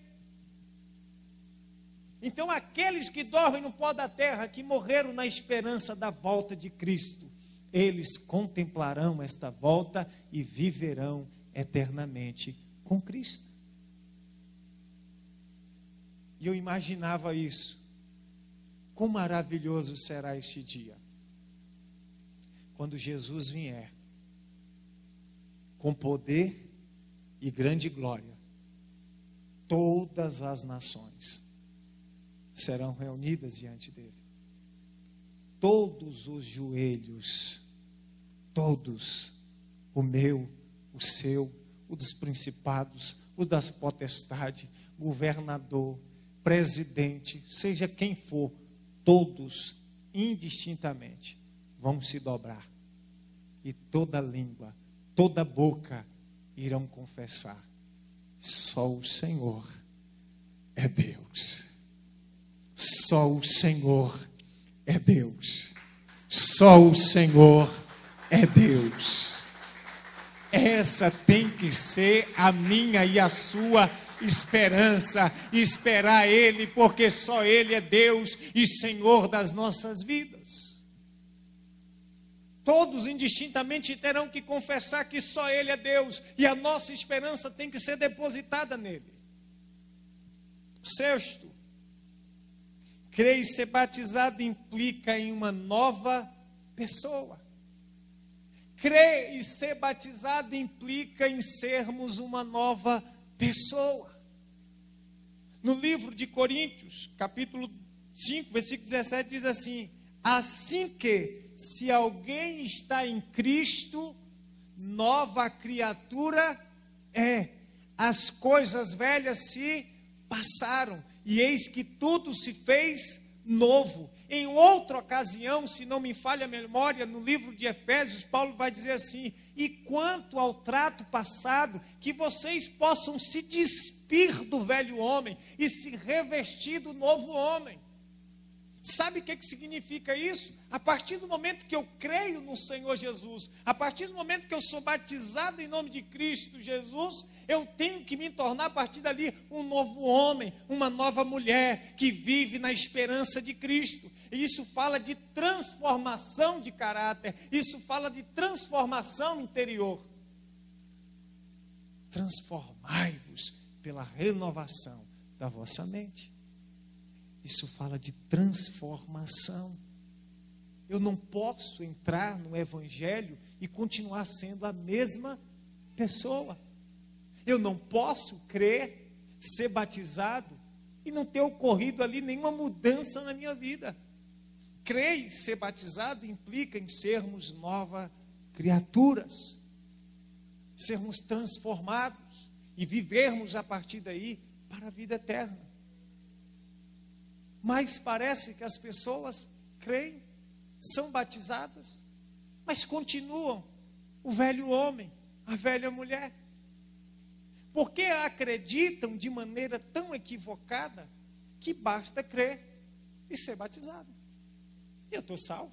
Então, aqueles que dormem no pó da terra, que morreram na esperança da volta de Cristo, eles contemplarão esta volta e viverão eternamente com Cristo. E eu imaginava isso. Quão maravilhoso será este dia, quando Jesus vier, com poder e grande glória, todas as nações serão reunidas diante dele. Todos os joelhos, todos, o meu, o seu, o dos principados, o das potestades, governador, presidente, seja quem for, todos, indistintamente, vão se dobrar. E toda língua, toda boca irão confessar: só o Senhor é Deus. Só o Senhor é Deus. Só o Senhor é Deus. Essa tem que ser a minha e a sua esperança, esperar Ele, porque só Ele é Deus e Senhor das nossas vidas. Todos indistintamente terão que confessar que só Ele é Deus, e a nossa esperança tem que ser depositada nele. Sexto, crer e ser batizado implica em uma nova pessoa. Crer e ser batizado implica em sermos uma nova pessoa. No livro de Coríntios, capítulo 5, versículo 17, diz assim: assim que, se alguém está em Cristo, nova criatura é. As coisas velhas se passaram, e eis que tudo se fez novo. Em outra ocasião, se não me falha a memória, no livro de Efésios, Paulo vai dizer assim: e quanto ao trato passado, que vocês possam se despir do velho homem e se revestir do novo homem. Sabe o que significa isso? A partir do momento que eu creio no Senhor Jesus, a partir do momento que eu sou batizado em nome de Cristo Jesus, eu tenho que me tornar a partir dali um novo homem, uma nova mulher que vive na esperança de Cristo. E isso fala de transformação de caráter, isso fala de transformação interior. Transformai-vos pela renovação da vossa mente. Isso fala de transformação. Eu não posso entrar no Evangelho e continuar sendo a mesma pessoa. Eu não posso crer, ser batizado e não ter ocorrido ali nenhuma mudança na minha vida. Crer e ser batizado implica em sermos novas criaturas, sermos transformados e vivermos a partir daí para a vida eterna. Mas parece que as pessoas creem, são batizadas, mas continuam o velho homem, a velha mulher. Porque acreditam de maneira tão equivocada que basta crer e ser batizado. E eu estou salvo.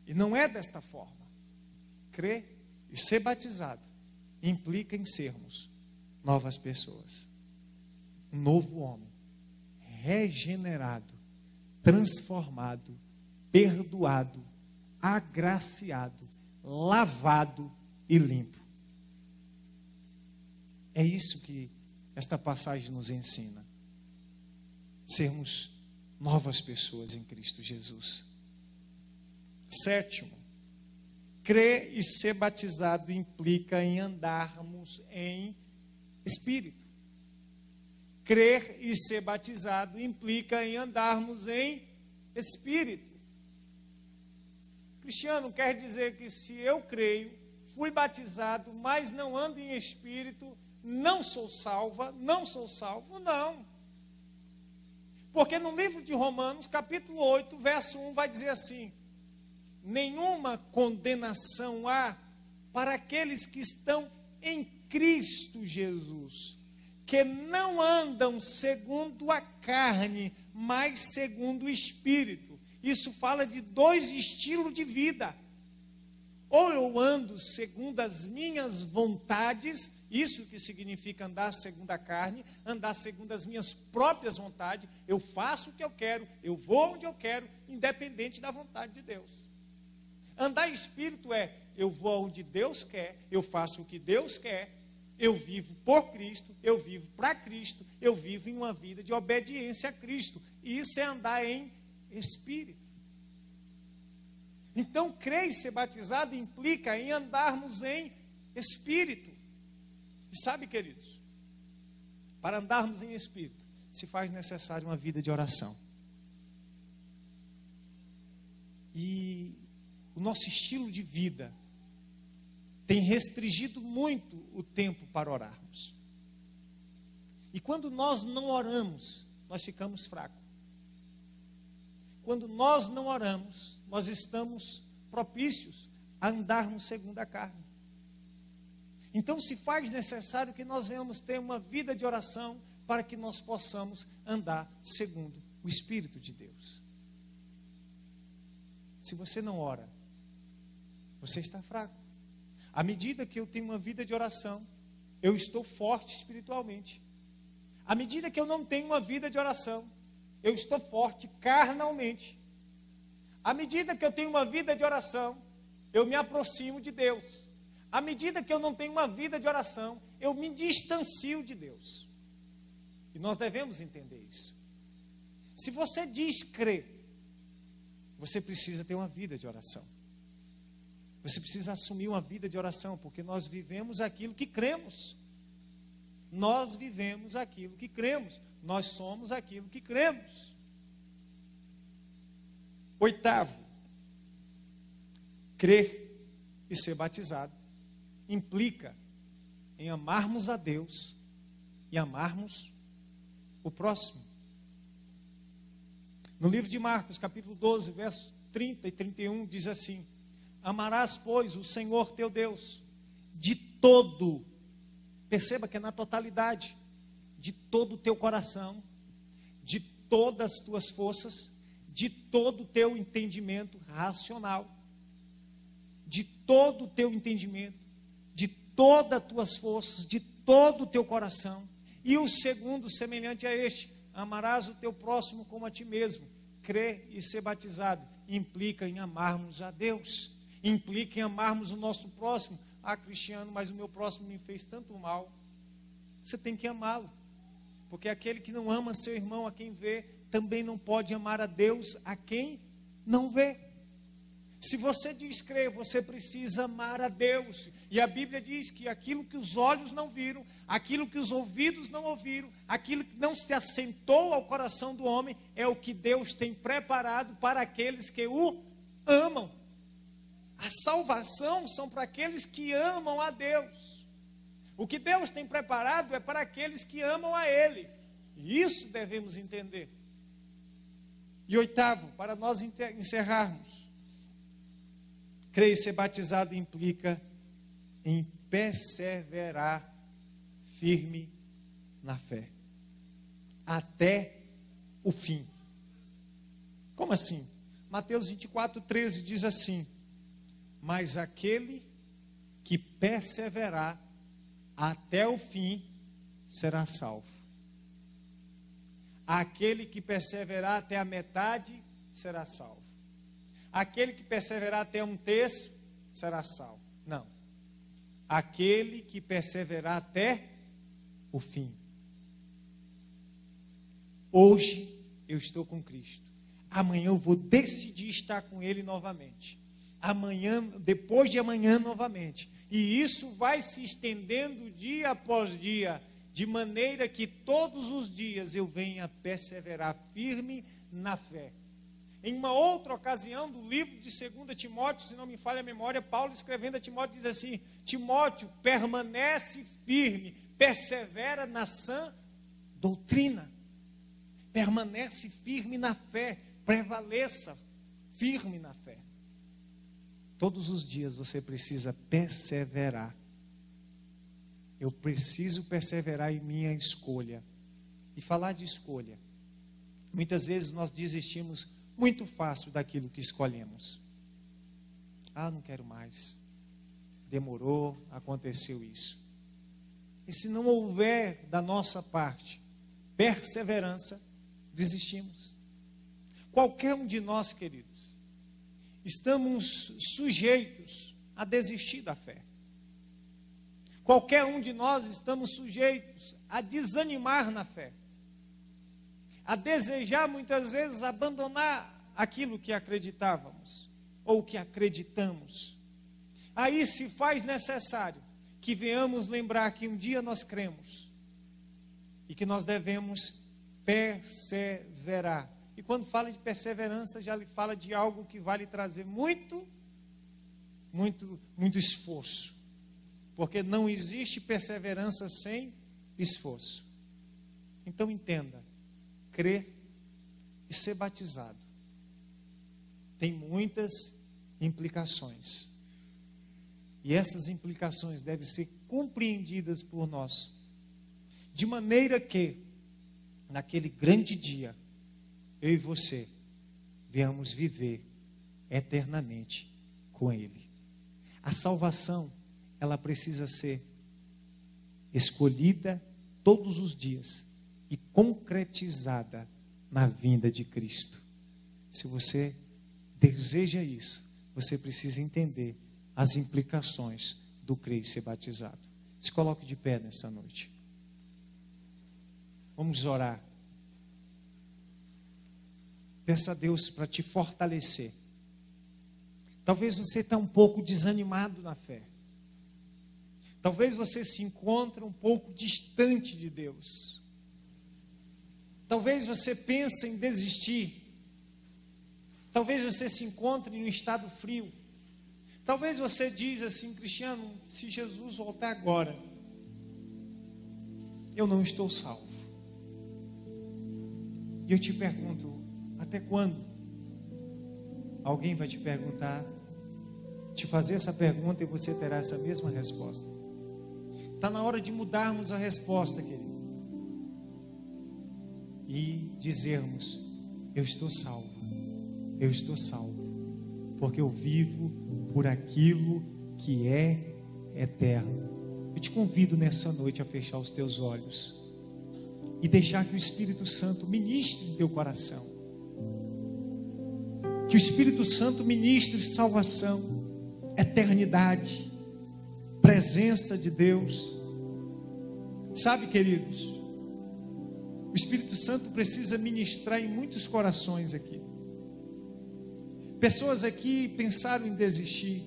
E não é desta forma. Crer e ser batizado implica em sermos novas pessoas. Um novo homem. Regenerado, transformado, perdoado, agraciado, lavado e limpo. É isso que esta passagem nos ensina. Sermos novas pessoas em Cristo Jesus. Sétimo, crer e ser batizado implica em andarmos em espírito. Crer e ser batizado implica em andarmos em espírito. Cristiano quer dizer que se eu creio, fui batizado, mas não ando em espírito, não sou salva, não sou salvo, não. Porque no livro de Romanos, capítulo 8, verso 1, vai dizer assim: nenhuma condenação há para aqueles que estão em Cristo Jesus, que não andam segundo a carne, mas segundo o Espírito. Isso fala de dois estilos de vida. Ou eu ando segundo as minhas vontades, isso que significa andar segundo a carne, andar segundo as minhas próprias vontades, eu faço o que eu quero, eu vou onde eu quero, independente da vontade de Deus. Andar em espírito é, eu vou onde Deus quer, eu faço o que Deus quer, eu vivo por Cristo, eu vivo para Cristo, eu vivo em uma vida de obediência a Cristo. E isso é andar em espírito. Então, crer e ser batizado implica em andarmos em espírito. E sabe, queridos, para andarmos em espírito, se faz necessário uma vida de oração. E o nosso estilo de vida tem restringido muito o tempo para orarmos. E quando nós não oramos, nós ficamos fracos. Quando nós não oramos, nós estamos propícios a andarmos segundo a carne. Então se faz necessário que nós venhamos ter uma vida de oração para que nós possamos andar segundo o Espírito de Deus. Se você não ora, você está fraco. À medida que eu tenho uma vida de oração, eu estou forte espiritualmente. À medida que eu não tenho uma vida de oração, eu estou forte carnalmente. À medida que eu tenho uma vida de oração, eu me aproximo de Deus. À medida que eu não tenho uma vida de oração, eu me distancio de Deus. E nós devemos entender isso. Se você diz crer, você precisa ter uma vida de oração. Você precisa assumir uma vida de oração, porque nós vivemos aquilo que cremos. Nós vivemos aquilo que cremos. Nós somos aquilo que cremos. Oitavo, crer e ser batizado implica em amarmos a Deus e amarmos o próximo. No livro de Marcos, capítulo 12, versos 30 e 31, diz assim: amarás, pois, o Senhor teu Deus de todo, perceba que é na totalidade, de todo o teu coração, de todas as tuas forças, de todo o teu entendimento racional, de todo o teu entendimento, de todas as tuas forças, de todo o teu coração. E o segundo, semelhante a este: amarás o teu próximo como a ti mesmo. Crer e ser batizado implica em amarmos a Deus, implica em amarmos o nosso próximo. Ah, Cristiano, mas o meu próximo me fez tanto mal. Você tem que amá-lo, porque aquele que não ama seu irmão a quem vê, também não pode amar a Deus a quem não vê. Se você diz crer, você precisa amar a Deus. E a Bíblia diz que aquilo que os olhos não viram, aquilo que os ouvidos não ouviram, aquilo que não se assentou ao coração do homem, é o que Deus tem preparado para aqueles que o amam. A salvação são para aqueles que amam a Deus. O que Deus tem preparado é para aqueles que amam a Ele. E isso devemos entender. E oitavo, para nós encerrarmos, crer e ser batizado implica em perseverar firme na fé, até o fim. Como assim? Mateus 24, 13 diz assim: mas aquele que perseverar até o fim será salvo. Aquele que perseverar até a metade será salvo. Aquele que perseverar até um terço será salvo. Não. Aquele que perseverar até o fim. Hoje eu estou com Cristo. Amanhã eu vou decidir estar com Ele novamente. Amanhã, depois de amanhã novamente. E isso vai se estendendo dia após dia, de maneira que todos os dias eu venha perseverar firme na fé. Em uma outra ocasião do livro de 2 Timóteo, se não me falha a memória, Paulo escrevendo a Timóteo diz assim: Timóteo, permanece firme, persevera na sã doutrina, permanece firme na fé, prevaleça firme na fé. Todos os dias você precisa perseverar. Eu preciso perseverar em minha escolha. E falar de escolha, muitas vezes nós desistimos muito fácil daquilo que escolhemos. Ah, não quero mais. Demorou, aconteceu isso. E se não houver da nossa parte perseverança, desistimos. Qualquer um de nós, queridos, estamos sujeitos a desistir da fé. Qualquer um de nós estamos sujeitos a desanimar na fé, a desejar muitas vezes abandonar aquilo que acreditávamos ou que acreditamos. Aí se faz necessário que venhamos lembrar que um dia nós cremos e que nós devemos perseverar. E quando fala de perseverança, já lhe fala de algo que vai lhe trazer muito esforço. Porque não existe perseverança sem esforço. Então entenda, crer e ser batizado tem muitas implicações. E essas implicações devem ser compreendidas por nós, de maneira que, naquele grande dia, eu e você venhamos viver eternamente com Ele. A salvação, ela precisa ser escolhida todos os dias e concretizada na vinda de Cristo. Se você deseja isso, você precisa entender as implicações do crer e ser batizado. Se coloque de pé nessa noite. Vamos orar. Peça a Deus para te fortalecer. Talvez você está um pouco desanimado na fé. Talvez você se encontre um pouco distante de Deus. Talvez você pense em desistir. Talvez você se encontre em um estado frio. Talvez você diz assim: Cristiano, se Jesus voltar agora, eu não estou salvo. E eu te pergunto, até quando? Alguém vai te perguntar, te fazer essa pergunta, e você terá essa mesma resposta. Está na hora de mudarmos a resposta, querido, e dizermos: eu estou salvo, porque eu vivo por aquilo que é eterno. Eu te convido nessa noite a fechar os teus olhos e deixar que o Espírito Santo ministre em teu coração, que o Espírito Santo ministre salvação, eternidade, presença de Deus. Sabe, queridos, o Espírito Santo precisa ministrar em muitos corações aqui. Pessoas aqui pensaram em desistir,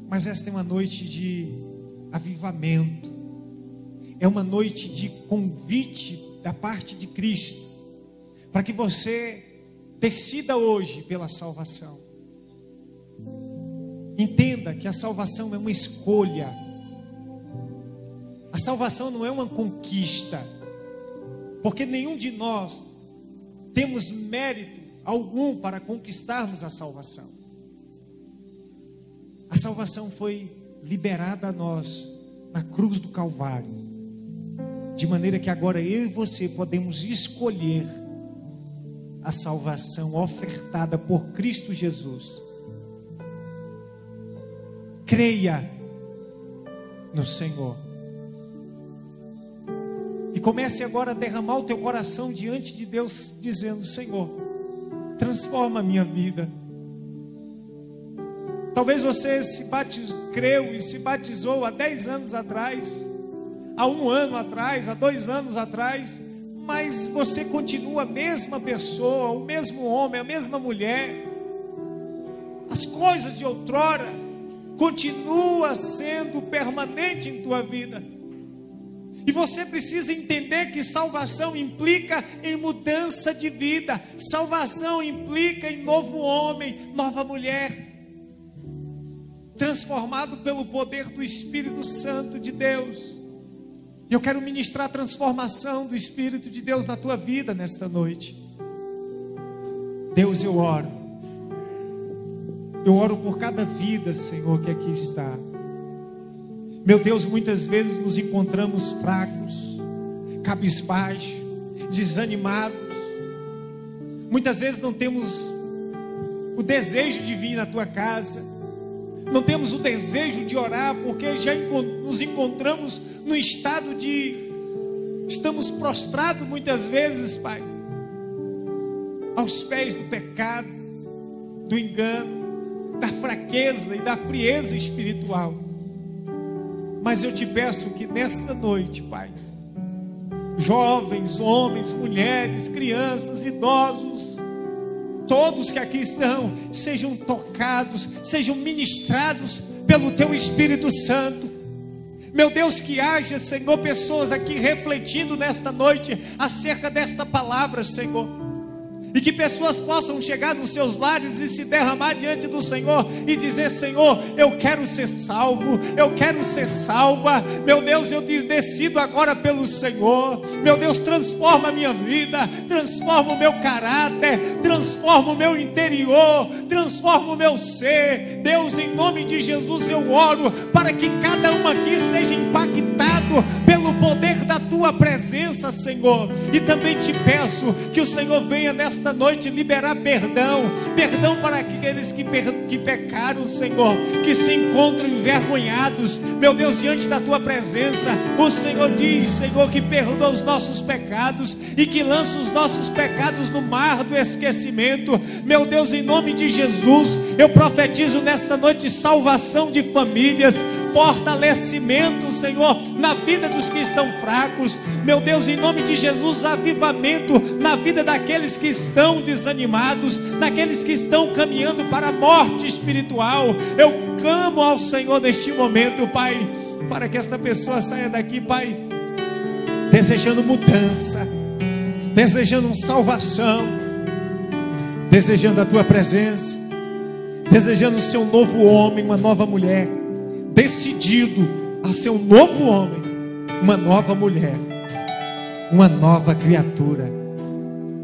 mas esta é uma noite de avivamento, é uma noite de convite da parte de Cristo, para que você decida hoje pela salvação. Entenda que a salvação é uma escolha. A salvação não é uma conquista, porque nenhum de nós temos mérito algum para conquistarmos a salvação. A salvação foi liberada a nós na cruz do Calvário, de maneira que agora eu e você podemos escolher a salvação ofertada por Cristo Jesus. Creia no Senhor e comece agora a derramar o teu coração diante de Deus, dizendo: Senhor, transforma a minha vida, Talvez você creu e se batizou há 10 anos atrás, há 1 ano atrás, há 2 anos atrás, mas você continua a mesma pessoa, o mesmo homem, a mesma mulher. As coisas de outrora continuam sendo permanente em tua vida. E você precisa entender que salvação implica em mudança de vida. Salvação implica em novo homem, nova mulher, transformado pelo poder do Espírito Santo de Deus. E eu quero ministrar a transformação do Espírito de Deus na tua vida nesta noite. Deus, eu oro por cada vida, Senhor, que aqui está. Meu Deus, muitas vezes nos encontramos fracos, cabisbaixos, desanimados. Muitas vezes não temos o desejo de vir na tua casa, não temos o desejo de orar, porque já nos encontramos no estado estamos prostrados muitas vezes, Pai, aos pés do pecado, do engano, da fraqueza e da frieza espiritual. Mas eu te peço que nesta noite, Pai, jovens, homens, mulheres, crianças, idosos, todos que aqui estão, sejam tocados, sejam ministrados pelo Teu Espírito Santo. Meu Deus, que haja, Senhor, pessoas aqui refletindo nesta noite acerca desta palavra, Senhor. E que pessoas possam chegar nos seus lares e se derramar diante do Senhor e dizer: Senhor, eu quero ser salvo, eu quero ser salva. Meu Deus, eu decido agora pelo Senhor. Meu Deus, transforma a minha vida, transforma o meu caráter, transforma o meu interior, transforma o meu ser. Deus, em nome de Jesus eu oro para que cada um aqui seja impactado pelo poder da Tua presença, Senhor. E também te peço que o Senhor venha nesta noite liberar perdão para aqueles que pecaram, Senhor, que se encontram envergonhados, meu Deus, diante da Tua presença. O Senhor diz, Senhor, que perdoa os nossos pecados e que lança os nossos pecados no mar do esquecimento. Meu Deus, em nome de Jesus, eu profetizo nesta noite salvação de famílias, fortalecimento, Senhor, na vida dos que estão fracos. Meu Deus, em nome de Jesus, avivamento na vida daqueles que estão desanimados, daqueles que estão caminhando para a morte espiritual. Eu clamo ao Senhor neste momento, Pai, para que esta pessoa saia daqui, Pai, desejando mudança, desejando salvação, desejando a Tua presença, desejando ser um novo homem, uma nova mulher, decidido a ser um novo homem, uma nova mulher, uma nova criatura,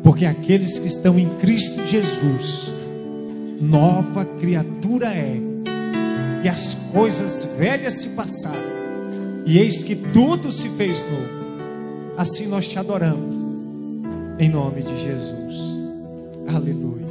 porque aqueles que estão em Cristo Jesus, nova criatura é, e as coisas velhas se passaram, e eis que tudo se fez novo. Assim nós te adoramos, em nome de Jesus. Aleluia.